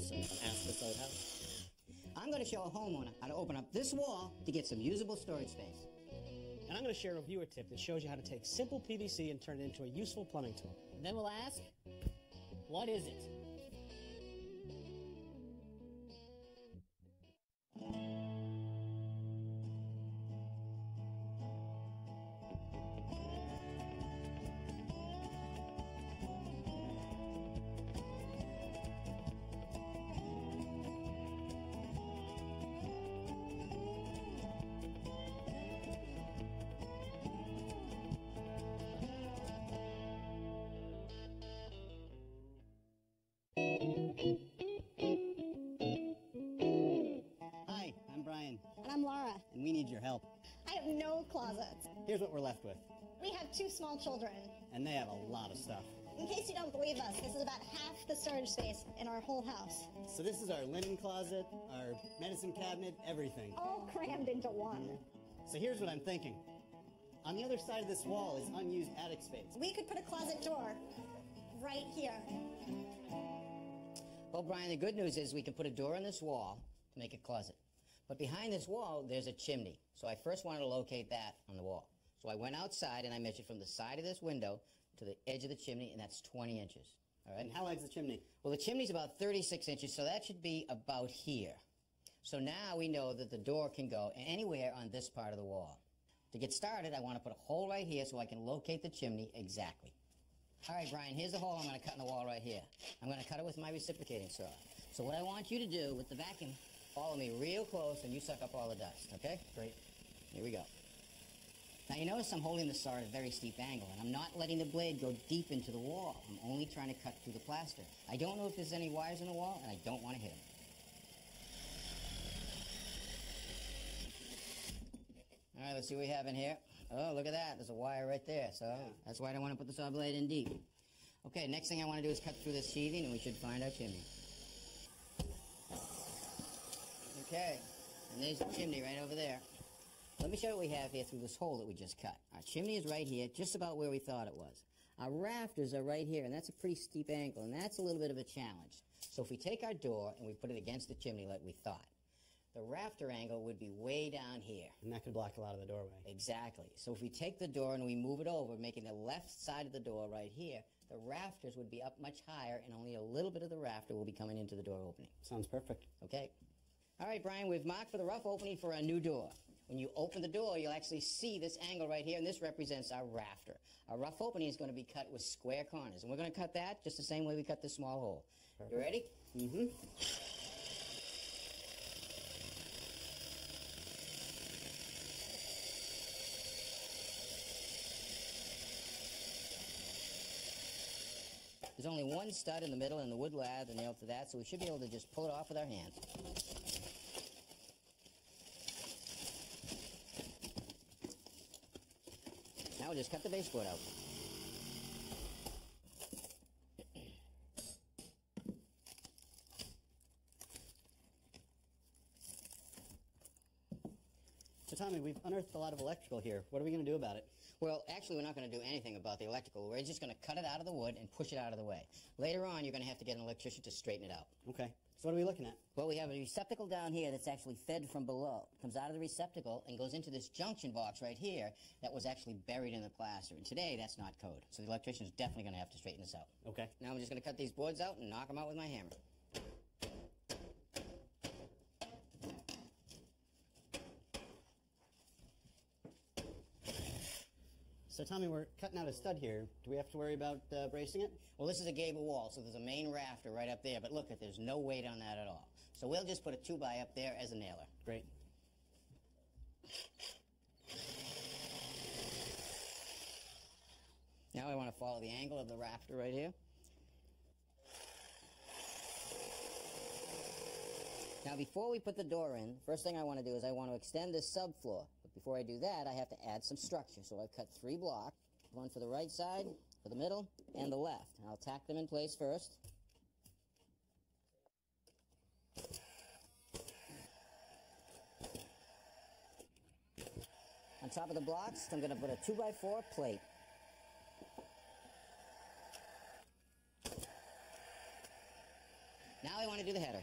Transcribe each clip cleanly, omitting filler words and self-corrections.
awesome. Ask the Sewed House. I'm going to show a homeowner how to open up this wall to get some usable storage space. And I'm going to share a viewer tip that shows you how to take simple PVC and turn it into a useful plumbing tool. And then we'll ask, what is it? Hi, I'm Brian, And I'm Laura. and we need your help. I have no closets. Here's what we're left with, We have 2 small children. and they have a lot of stuff. In case you don't believe us, this is about half the storage space in our whole house. So this is our linen closet, our medicine cabinet, everything. All crammed into one. So here's what I'm thinking. On the other side of this wall is unused attic space. We could put a closet door right here. Well, Brian, the good news is we can put a door on this wall to make a closet. But behind this wall, there's a chimney. So I first wanted to locate that on the wall. So I went outside and I measured from the side of this window to the edge of the chimney, and that's 20 inches. All right? And how high's the chimney? Well, the chimney's about 36 inches, so that should be about here. So now we know that the door can go anywhere on this part of the wall. To get started, I want to put a hole right here so I can locate the chimney exactly. All right, Brian, here's the hole I'm going to cut in the wall right here. I'm going to cut it with my reciprocating saw. So what I want you to do with the vacuum, follow me real close and you suck up all the dust, okay? Great. Here we go. Now you notice I'm holding the saw at a very steep angle, and I'm not letting the blade go deep into the wall. I'm only trying to cut through the plaster. I don't know if there's any wires in the wall, and I don't want to hit them. All right, let's see what we have in here. Oh, look at that. There's a wire right there, so that's why I don't want to put the saw blade in deep. Okay, next thing I want to do is cut through this sheathing, and we should find our chimney. Okay, and there's the chimney right over there. Let me show you what we have here through this hole that we just cut. Our chimney is right here, just about where we thought it was. Our rafters are right here, and that's a pretty steep angle, and that's a little bit of a challenge. So if we take our door and we put it against the chimney like we thought, the rafter angle would be way down here. And that could block a lot of the doorway. Exactly. So if we take the door and we move it over, making the left side of the door right here, the rafters would be up much higher, and only a little bit of the rafter will be coming into the door opening. Sounds perfect. Okay. All right, Brian, we've marked for the rough opening for our new door. When you open the door, you'll actually see this angle right here, and this represents our rafter. Our rough opening is going to be cut with square corners, and we're going to cut that just the same way we cut this small hole. Perfect. You ready? Mm-hmm. There's only one stud in the middle and the wood lathe and nailed to that, so we should be able to just pull it off with our hands. Now we'll just cut the baseboard out. So Tommy, we've unearthed a lot of electrical here. What are we going to do about it? Well, actually, we're not going to do anything about the electrical. We're just going to cut it out of the wood and push it out of the way. Later on, you're going to have to get an electrician to straighten it out. Okay. So what are we looking at? Well, we have a receptacle down here that's actually fed from below. It comes out of the receptacle and goes into this junction box right here that was actually buried in the plaster. And today, that's not code. So the electrician's definitely going to have to straighten this out. Okay. Now I'm just going to cut these boards out and knock them out with my hammer. So Tommy, we're cutting out a stud here. Do we have to worry about bracing it? Well, this is a gable wall, so there's a main rafter right up there. But look, there's no weight on that at all. So we'll just put a 2x up there as a nailer. Great. Now I want to follow the angle of the rafter right here. Now before we put the door in, first thing I want to do is I want to extend this subfloor. But before I do that, I have to add some structure. So I've cut 3 blocks, one for the right side, for the middle, and the left. And I'll tack them in place first. On top of the blocks, I'm going to put a 2x4 plate. Now I want want to do the header.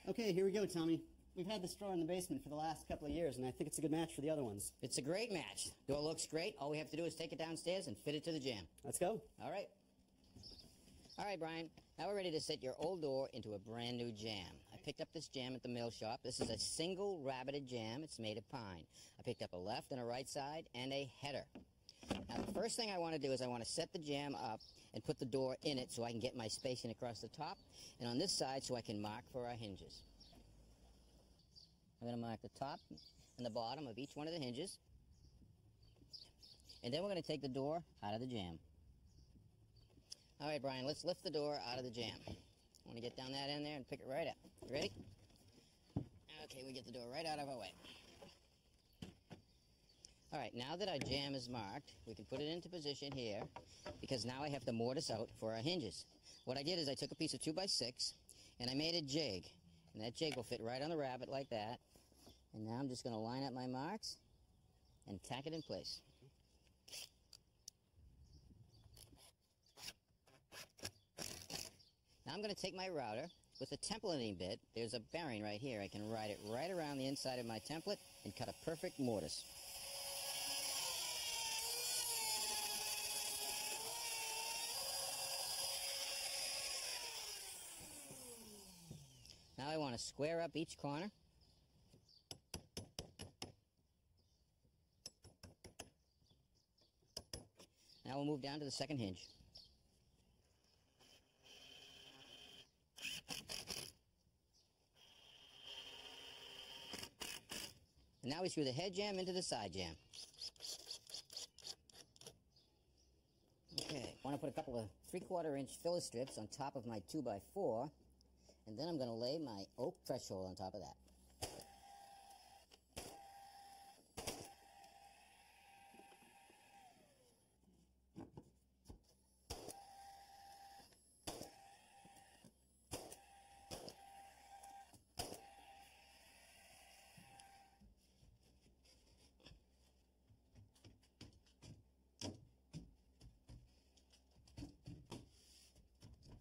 Okay, here we go, Tommy. We've had this drawer in the basement for the last couple of years, and I think it's a good match for the other ones. It's a great match. Door looks great. All we have to do is take it downstairs and fit it to the jamb. Let's go. All right. All right, Brian. Now we're ready to set your old door into a brand new jamb. I picked up this jamb at the mill shop. This is a single rabbited jamb. It's made of pine. I picked up a left and a right side and a header. Now, the first thing I want to do is I want to set the jamb up and put the door in it so I can get my spacing across the top, and on this side so I can mark for our hinges. I'm going to mark the top and the bottom of each one of the hinges, and then we're going to take the door out of the jamb. All right, Brian, let's lift the door out of the jamb. I want to get down that end there and pick it right up. You ready? Okay, we get the door right out of our way. All right, now that our jamb is marked, we can put it into position here, because now I have to mortise out for our hinges. What I did is I took a piece of 2x6 and I made a jig, and that jig will fit right on the rabbet like that. And now I'm just going to line up my marks and tack it in place. Now I'm going to take my router. With the templating bit, there's a bearing right here. I can ride it right around the inside of my template and cut a perfect mortise. Now I want to square up each corner. Now we'll move down to the second hinge. And now we screw the head jamb into the side jamb. Okay, I want to put a couple of 3/4 inch filler strips on top of my 2x4, and then I'm going to lay my oak threshold on top of that.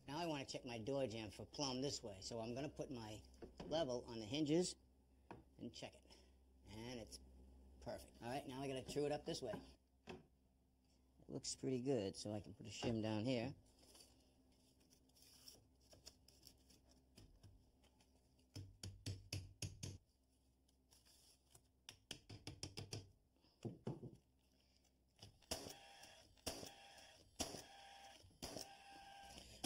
Now I want to check my door jamb for plumb this way, so I'm going to put my level on the hinges and check it. And it's perfect. All right, now I got to true it up this way. It looks pretty good, so I can put a shim down here.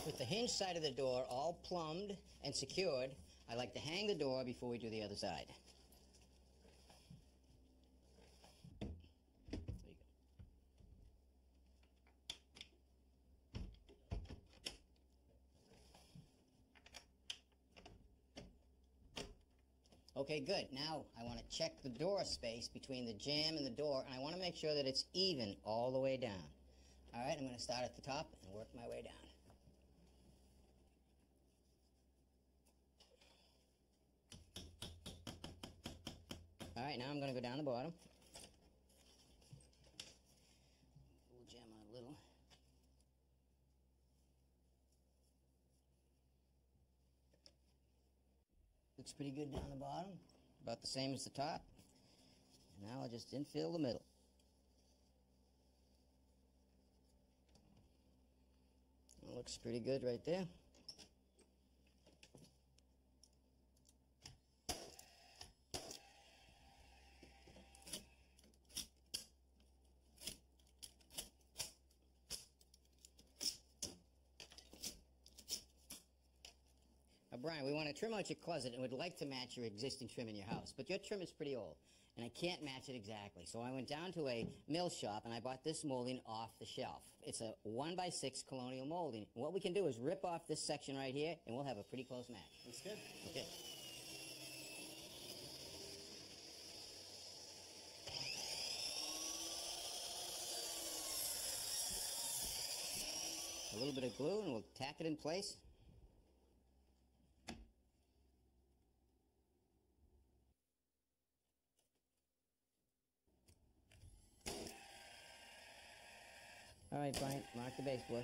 With the hinge side of the door all plumbed and secured, I like to hang the door before we do the other side. There you go. Okay, good. Now I want to check the door space between the jamb and the door, and I want to make sure that it's even all the way down. All right, I'm going to start at the top and work my way down. All right, now I'm going to go down the bottom. Pull the jamb out a little. Looks pretty good down the bottom, about the same as the top. And now I'll just infill the middle. That looks pretty good right there. Brian, we want to trim out your closet and would like to match your existing trim in your house, but your trim is pretty old, and I can't match it exactly. So I went down to a mill shop, and I bought this molding off the shelf. It's a 1x6 colonial molding. And what we can do is rip off this section right here, and we'll have a pretty close match. That's good. Okay. A little bit of glue, and we'll tack it in place. All right, Brian, mark the baseboard.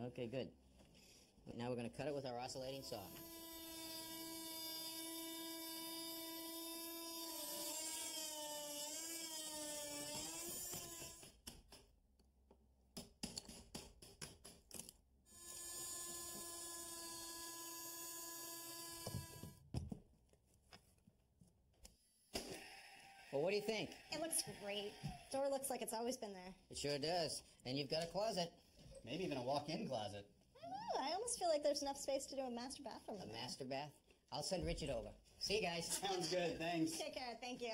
Okay, good. Now we're going to cut it with our oscillating saw. Well, what do you think? It looks great. Door looks like it's always been there. It sure does. And you've got a closet. Maybe even a walk-in closet. Oh, I almost feel like there's enough space to do a master bathroom. A master bath? I'll send Richard over. See you guys. Sounds good, thanks. Take care, thank you.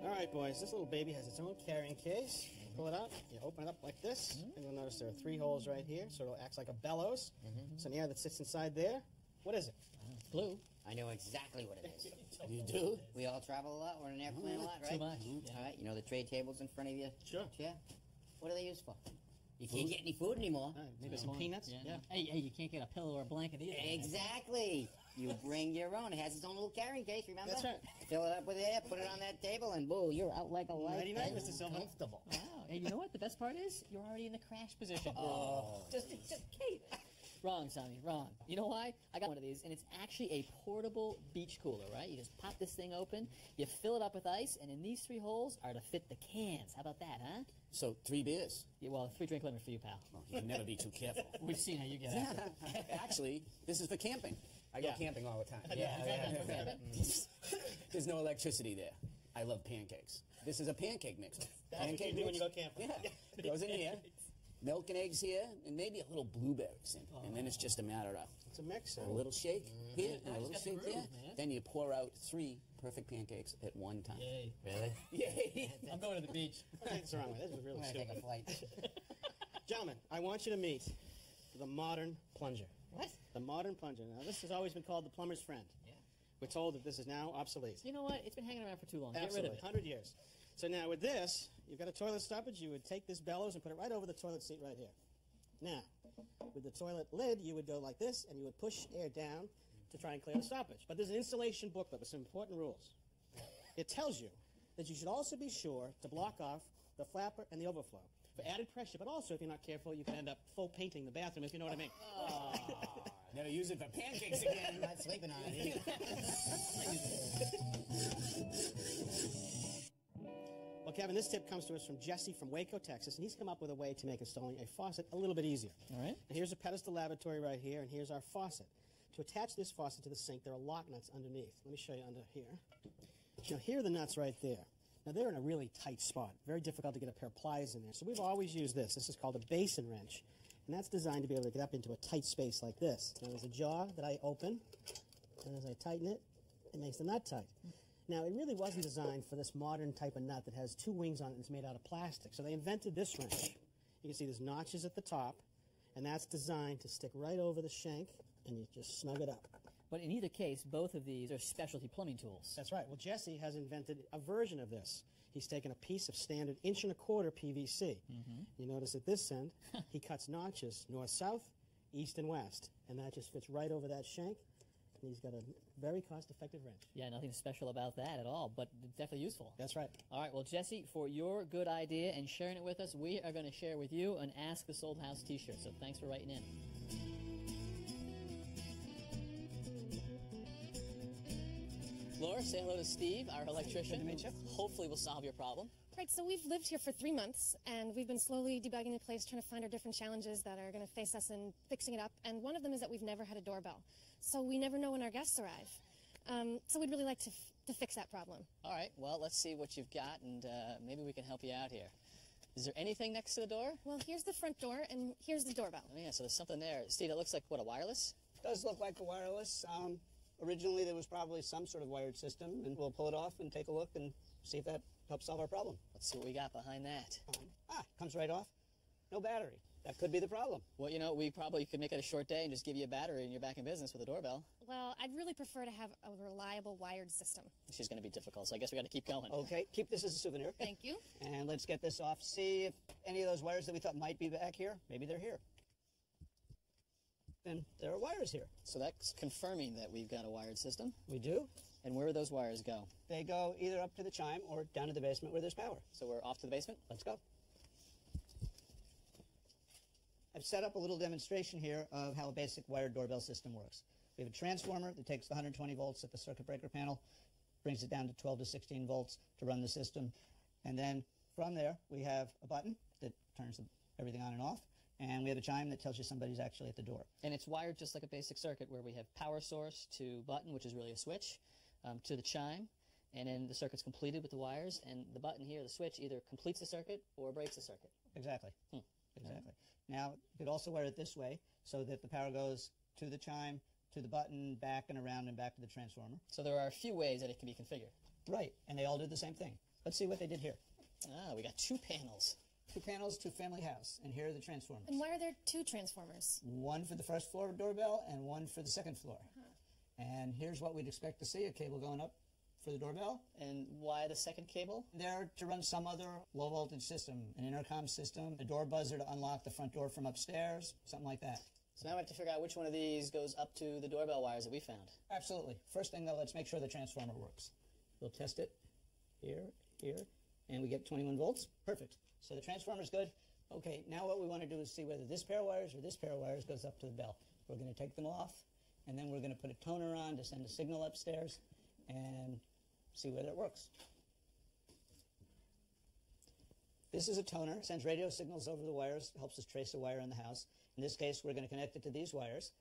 All right, boys, this little baby has its own carrying case. You pull it out, you open it up like this, and you'll notice there are 3 holes right here, so it acts like a bellows. Some air that sits inside there. What is it? Blue. I know exactly what it is. You do? We all travel a lot. We're in an airplane a lot, right? Too much. All right. You know the tray tables in front of you? Sure. Yeah. What are they used for? You can't get any food anymore. Maybe some peanuts? Yeah. Hey, you can't get a pillow or a blanket either. Exactly. You bring your own. It has its own little carrying case, remember? That's right. Fill it up with air, put it on that table, and boo, you're out like a light. Ready, Mike, Mr. Silver? Comfortable. Wow. Hey, you know what? The best part is you're already in the crash position. Just Kate. Wrong, Tommy, wrong. You know why? I got one of these, and it's actually a portable beach cooler, right? You just pop this thing open, you fill it up with ice, and in these 3 holes are to fit the cans. How about that, huh? So 3 beers? Yeah, well, 3 drink limit for you, pal. Well, you can never be too careful. We've seen how you get out. Actually, this is for camping. I go camping all the time. There's no electricity there. I love pancakes. This is a pancake mixer. That's what you do when you go camping. Yeah. Goes in here. Milk and eggs here, and maybe a little blueberries. And then it's just a matter of It's a mix. a little shake here and a little got the shake groove, there. man. Then you pour out 3 perfect pancakes at one time. Yay. Really? Yay! I'm going to the beach. What's wrong with this? This is really I'm going to take stupid. a flight. Gentlemen, I want you to meet the modern plunger. What? The modern plunger. Now, this has always been called the plumber's friend. Yeah. We're told that this is now obsolete. You know what? It's been hanging around for too long. Absolutely, Get rid of it. 100 years. So now with this, you've got a toilet stoppage. You would take this bellows and put it right over the toilet seat right here. Now, with the toilet lid, you would go like this, and you would push air down to try and clear the stoppage. But there's an installation booklet with some important rules. It tells you that you should also be sure to block off the flapper and the overflow for added pressure, but also, if you're not careful, you can end up full painting the bathroom, if you know what I mean. Never use it for pancakes again. I'm not sleeping on it either. Well, Kevin, this tip comes to us from Jesse from Waco, Texas, and he's come up with a way to make installing a faucet a little bit easier. All right. Now, here's a pedestal lavatory right here, and here's our faucet. To attach this faucet to the sink, there are lock nuts underneath. Let me show you under here. Now, here are the nuts right there. Now, they're in a really tight spot. Very difficult to get a pair of pliers in there. So we've always used this. This is called a basin wrench, and that's designed to be able to get up into a tight space like this. Now, there's a jaw that I open, and as I tighten it, it makes the nut tight. Now, it really wasn't designed for this modern type of nut that has 2 wings on it and it's made out of plastic. So they invented this wrench. You can see there's notches at the top, and that's designed to stick right over the shank, and you just snug it up. But in either case, both of these are specialty plumbing tools. That's right. Well, Jesse has invented a version of this. He's taken a piece of standard 1.25 PVC. You notice at this end, he cuts notches north-south, east and west, and that just fits right over that shank. And he's got a very cost-effective wrench. Yeah, nothing special about that at all, but definitely useful. That's right. All right, well, Jesse, for your good idea and sharing it with us, we are going to share with you an Ask the Sold House t-shirt. So thanks for writing in. Laura, say hello to Steve, our electrician. Good to meet you. Hopefully we'll solve your problem. Right, so we've lived here for 3 months, and we've been slowly debugging the place, trying to find our different challenges that are going to face us in fixing it up. And one of them is that we've never had a doorbell, so we never know when our guests arrive. So we'd really like to fix that problem. All right, well, let's see what you've got, and maybe we can help you out here. Is there anything next to the door? Well, here's the front door, and here's the doorbell. Oh, yeah, so there's something there. Steve, it looks like, what, a wireless? Does look like a wireless. Originally, there was probably some sort of wired system, and we'll pull it off and take a look and see if that helps solve our problem. Let's see what we got behind that. Comes right off. No battery. That could be the problem. Well, you know, we probably could make it a short day and just give you a battery and you're back in business with a doorbell. Well, I'd really prefer to have a reliable wired system. This is going to be difficult, so I guess we got to keep going. Okay, keep this as a souvenir. Thank you. And let's get this off. See if any of those wires that we thought might be back here, maybe they're here. And there are wires here. So that's confirming that we've got a wired system. We do. And where do those wires go? They go either up to the chime or down to the basement where there's power. So we're off to the basement? Let's go. I've set up a little demonstration here of how a basic wired doorbell system works. We have a transformer that takes the 120 volts at the circuit breaker panel, brings it down to 12 to 16 volts to run the system. And then from there, we have a button that turns everything on and off. And we have a chime that tells you somebody's actually at the door. And it's wired just like a basic circuit where we have power source to button, which is really a switch, to the chime. And then the circuit's completed with the wires. And the button here, the switch, either completes the circuit or breaks the circuit. Exactly. Exactly. Now, you could also wire it this way so that the power goes to the chime, to the button, back and around and back to the transformer. So there are a few ways that it can be configured. Right. And they all do the same thing. Let's see what they did here. Ah, we got 2 panels. 2 panels, 2 family house. And here are the transformers. And why are there 2 transformers? One for the first floor doorbell and one for the second floor. And here's what we'd expect to see, a cable going up for the doorbell. And why the second cable? There to run some other low voltage system, an intercom system, a door buzzer to unlock the front door from upstairs, something like that. So now we have to figure out which one of these goes up to the doorbell wires that we found. Absolutely. First thing though, let's make sure the transformer works. We'll test it here, and we get 21 volts. Perfect. So the transformer's good. Okay, now what we want to do is see whether this pair of wires or this pair of wires goes up to the bell. We're going to take them off, and then we're going to put a toner on to send a signal upstairs and see whether it works. This is a toner, sends radio signals over the wires, helps us trace a wire in the house. In this case, we're going to connect it to these wires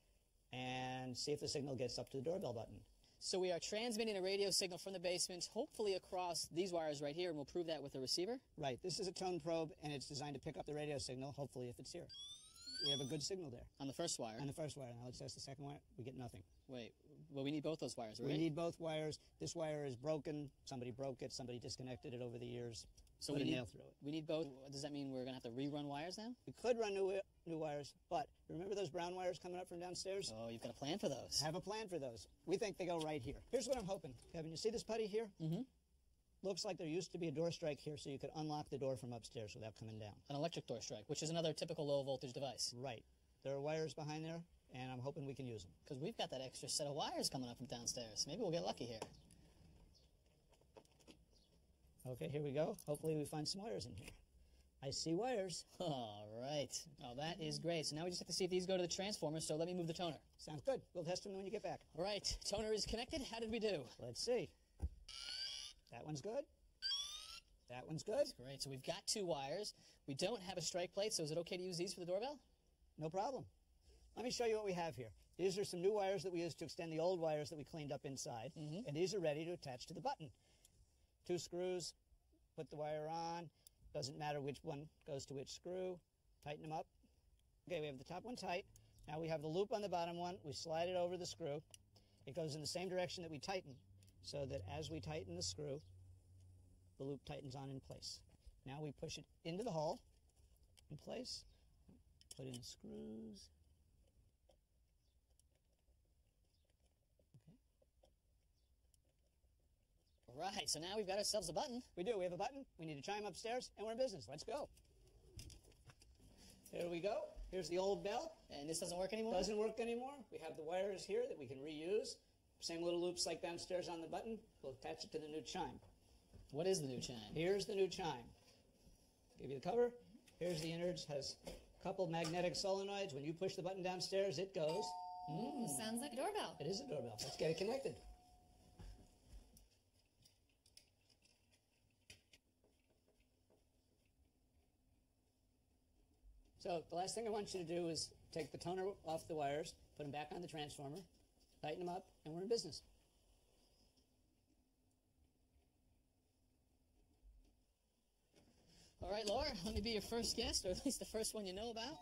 and see if the signal gets up to the doorbell button. So we are transmitting a radio signal from the basement, hopefully across these wires right here, and we'll prove that with a receiver. Right. This is a tone probe, and it's designed to pick up the radio signal, hopefully if it's here. We have a good signal there. On the first wire? On the first wire. Now let's test the second wire. We get nothing. Wait, well, we need both those wires, right? We need both wires. This wire is broken. Somebody broke it. Somebody disconnected it over the years. So Put we a need, nail through it. We need both. Does that mean we're going to have to rerun wires now? We could run new wires, but remember those brown wires coming up from downstairs? Oh, you've got a plan for those. Have a plan for those. We think they go right here. Here's what I'm hoping. Kevin, you see this putty here? Mm-hmm. Looks like there used to be a door strike here so you could unlock the door from upstairs without coming down. An electric door strike, which is another typical low voltage device. Right. There are wires behind there, and I'm hoping we can use them. Because we've got that extra set of wires coming up from downstairs. Maybe we'll get lucky here. Okay, here we go. Hopefully we find some wires in here. I see wires. All right. Oh, that is great. So now we just have to see if these go to the transformer, so let me move the toner. Sounds good. We'll test them when you get back. All right. Toner is connected. How did we do? Let's see. That one's good. That one's good. That's great. So we've got 2 wires. We don't have a strike plate, so is it okay to use these for the doorbell? No problem. Let me show you what we have here. These are some new wires that we used to extend the old wires that we cleaned up inside, and these are ready to attach to the button. 2 screws, put the wire on. Doesn't matter which one goes to which screw. Tighten them up. Okay, we have the top one tight. Now we have the loop on the bottom one. We slide it over the screw. It goes in the same direction that we tighten, so that as we tighten the screw, the loop tightens on in place. Now we push it into the hole in place. Put in the screws. All right, so now we've got ourselves a button. We do. We have a button. We need a chime upstairs, and we're in business. Let's go. Here we go. Here's the old bell. And this doesn't work anymore? Doesn't work anymore. We have the wires here that we can reuse. Same little loops like downstairs on the button. We'll attach it to the new chime. What is the new chime? Here's the new chime. Give you the cover. Here's the innards. Has a couple magnetic solenoids. When you push the button downstairs, it goes. Sounds like a doorbell. It is a doorbell. Let's get it connected. So the last thing I want you to do is take the toner off the wires, put them back on the transformer, tighten them up, and we're in business. All right, Laura, let me be your first guest, or at least the first one you know about.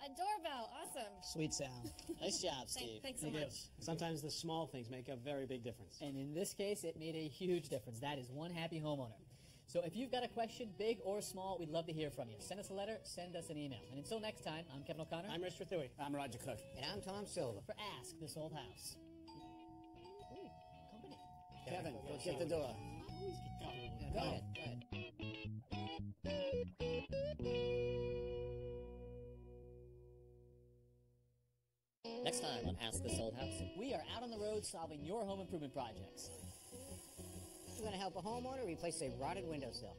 A doorbell. Awesome. Sweet sound. Nice job, Steve. Thanks so much. Sometimes the small things make a very big difference. And in this case, it made a huge difference. That is one happy homeowner. So if you've got a question, big or small, we'd love to hear from you. Send us a letter, send us an email. And until next time, I'm Kevin O'Connor. I'm Rich Thuy. I'm Roger Cook. And I'm Tom Silva. For Ask This Old House. Ooh, company. Kevin, go get the door. I always get Go ahead. Go ahead. Next time on Ask This Old House, we are out on the road solving your home improvement projects. We're going to help a homeowner replace a rotted windowsill.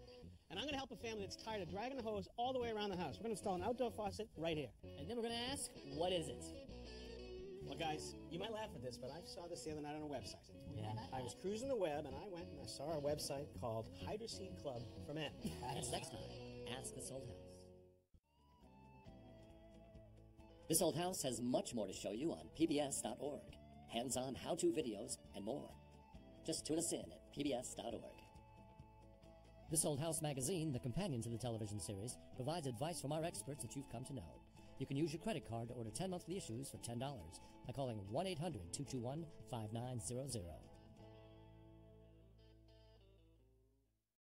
And I'm going to help a family that's tired of dragging the hose all the way around the house. We're going to install an outdoor faucet right here. And then we're going to ask, what is it? Well, guys, you might laugh at this, but I saw this the other night on a website. Yeah. I was cruising the web, and I went and I saw a website called Hydroseed Club for Men. That's next time. Ask This Old House. This Old House has much more to show you on pbs.org. Hands-on how-to videos and more. Just tune us in at pbs.org. This Old House magazine, the companion to the television series, provides advice from our experts that you've come to know. You can use your credit card to order 10 monthly issues for $10 by calling 1-800-221-5900.